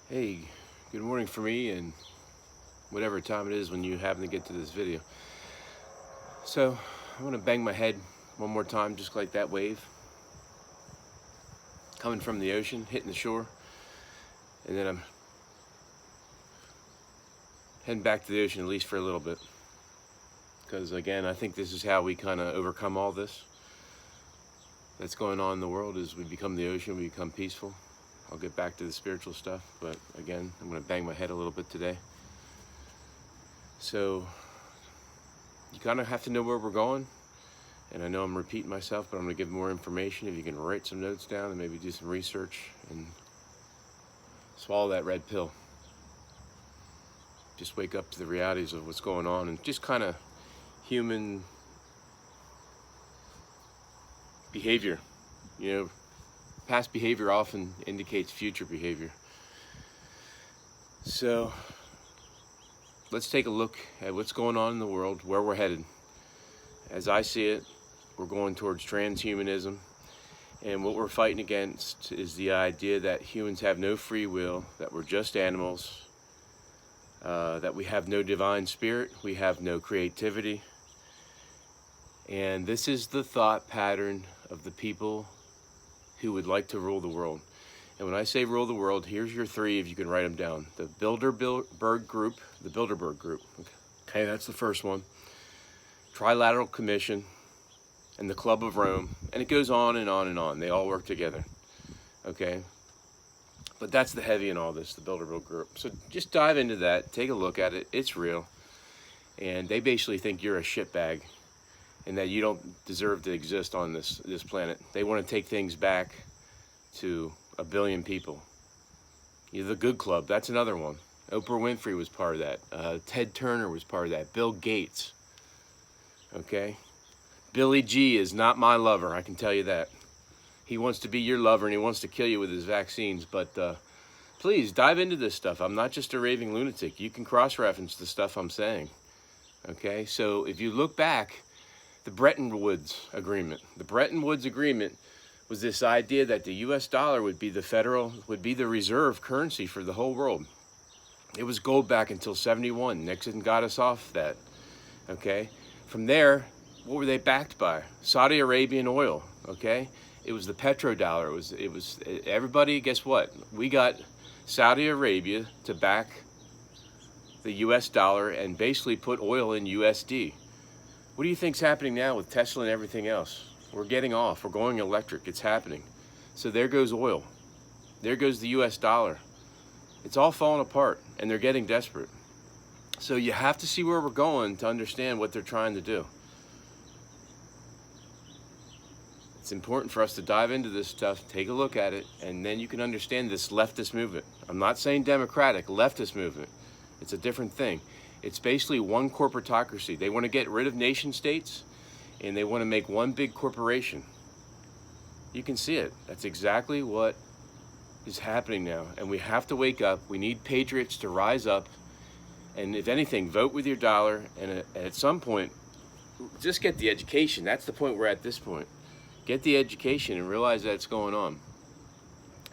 Hey, good morning for me and whatever time it is when you happen to get to this video. So, I'm gonna bang my head one more time just like that wave coming from the ocean, hitting the shore, and then I'm heading back to the ocean at least for a little bit. Because again, I think this is how we kind of overcome all this that's going on in the world is we become the ocean, we become peaceful. I'll get back to the spiritual stuff, but again, I'm gonna bang my head a little bit today. So, you kind of have to know where we're going. And I know I'm repeating myself, but I'm going to give more information. If you can write some notes down and maybe do some research and swallow that red pill. Just wake up to the realities of what's going on and just kind of human behavior. You know, past behavior often indicates future behavior. So let's take a look at what's going on in the world, where we're headed. As I see it, we're going towards transhumanism, and what we're fighting against is the idea that humans have no free will, that we're just animals, that we have no divine spirit, we have no creativity. And this is the thought pattern of the people who would like to rule the world. And when I say rule the world, here's your three if you can write them down. The Bilderberg Group, Okay, that's the first one. Trilateral Commission, and the Club of Rome, and it goes on and on and on. They all work together, okay? But that's the heavy in all this, the Bilderberg Group. So just dive into that, take a look at it. It's real, and they basically think you're a shitbag, and that you don't deserve to exist on this planet. They want to take things back to 1 billion people. The Good Club, that's another one. Oprah Winfrey was part of that. Ted Turner was part of that. Bill Gates. Okay? Billy G is not my lover, I can tell you that. He wants to be your lover and he wants to kill you with his vaccines, but please dive into this stuff. I'm not just a raving lunatic. You can cross-reference the stuff I'm saying. Okay? So if you look back, the Bretton Woods Agreement. The Bretton Woods Agreement was this idea that the US dollar would be the reserve currency for the whole world. It was gold back until 71. Nixon got us off that. Okay? From there, what were they backed by? Saudi Arabian oil, okay? It was the petrodollar. It was everybody, guess what? We got Saudi Arabia to back the US dollar and basically put oil in USD. What do you think's happening now with Tesla and everything else? We're getting off. We're going electric. It's happening. So there goes oil. There goes the US dollar. It's all falling apart, and they're getting desperate. So you have to see where we're going to understand what they're trying to do. It's important for us to dive into this stuff, take a look at it, and then you can understand this leftist movement. I'm not saying democratic, leftist movement. It's a different thing. It's basically one corporatocracy. They want to get rid of nation states, and they want to make one big corporation. You can see it. That's exactly what is happening now, and we have to wake up. We need patriots to rise up, and if anything, vote with your dollar, and at some point, just get the education. That's the point we're at this point. Get the education and realize that's going on.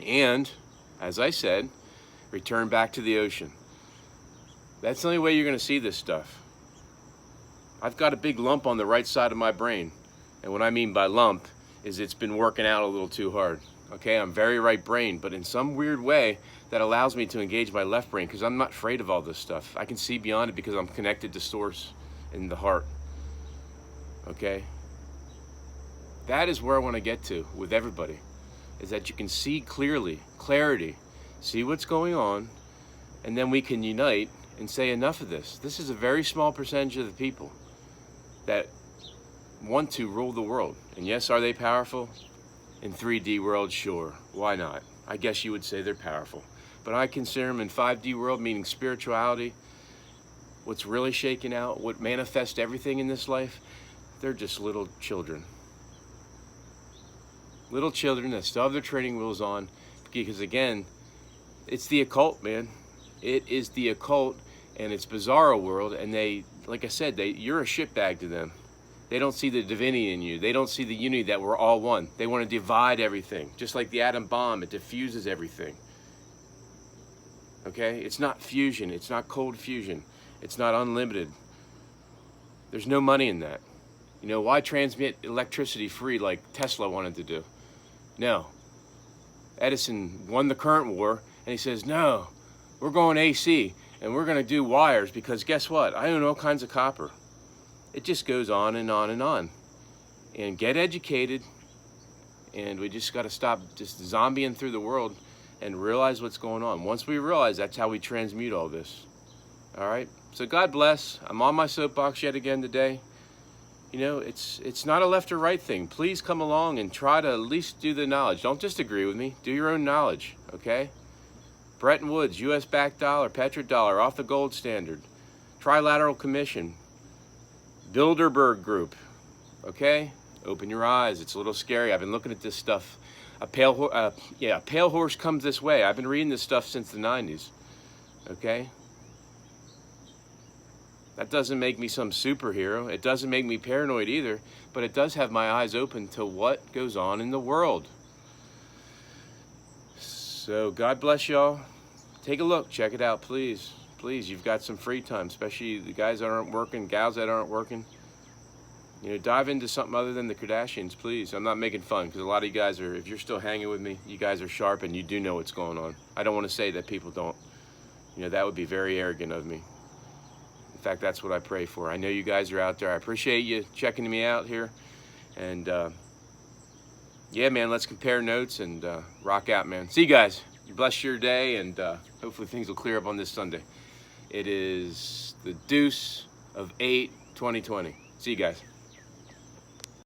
And, as I said, return back to the ocean. That's the only way you're going to see this stuff. I've got a big lump on the right side of my brain, and what I mean by lump is it's been working out a little too hard. Okay, I'm very right brain, but in some weird way that allows me to engage my left brain because I'm not afraid of all this stuff. I can see beyond it because I'm connected to source in the heart. Okay? That is where I want to get to with everybody, is that you can see clearly, clarity, see what's going on, and then we can unite and say enough of this. This is a very small percentage of the people that want to rule the world. And yes, are they powerful? In 3D world, sure. Why not? I guess you would say they're powerful. But I consider them in 5D world, meaning spirituality, what's really shaking out, what manifests everything in this life, they're just little children. Little children that still have their training wheels on, because again, it's the occult, man. It is the occult, and it's bizarro world, and they, like I said, you're a shitbag to them. They don't see the divinity in you. They don't see the unity that we're all one. They want to divide everything. Just like the atom bomb, it diffuses everything. Okay? It's not fusion. It's not cold fusion. It's not unlimited. There's no money in that. You know, why transmit electricity free like Tesla wanted to do? No. Edison won the current war, and he says, no, we're going AC, and we're going to do wires, because guess what? I own all kinds of copper. It just goes on and on and on. And get educated, and we just got to stop just zombieing through the world and realize what's going on. Once we realize, that's how we transmute all this. All right? So God bless. I'm on my soapbox yet again today. You know, it's not a left or right thing. Please come along and try to at least do the knowledge. Don't just agree with me. Do your own knowledge, okay? Bretton Woods, US-backed dollar, petrodollar, off the gold standard. Trilateral Commission. Bilderberg Group, okay? Open your eyes. It's a little scary. I've been looking at this stuff. A pale horse comes this way. I've been reading this stuff since the 90s, okay? That doesn't make me some superhero. It doesn't make me paranoid either, but it does have my eyes open to what goes on in the world. So God bless y'all. Take a look. Check it out, please. Please, you've got some free time, especially the guys that aren't working, gals that aren't working. You know, dive into something other than the Kardashians, please. I'm not making fun, because a lot of you guys are, if you're still hanging with me, you guys are sharp and you do know what's going on. I don't want to say that people don't. You know, that would be very arrogant of me. In fact, that's what I pray for. I know you guys are out there. I appreciate you checking me out here. And yeah, man, let's compare notes and rock out, man. See you guys. You bless your day, and hopefully things will clear up on this Sunday. It is the deuce of 8/2020. See you guys.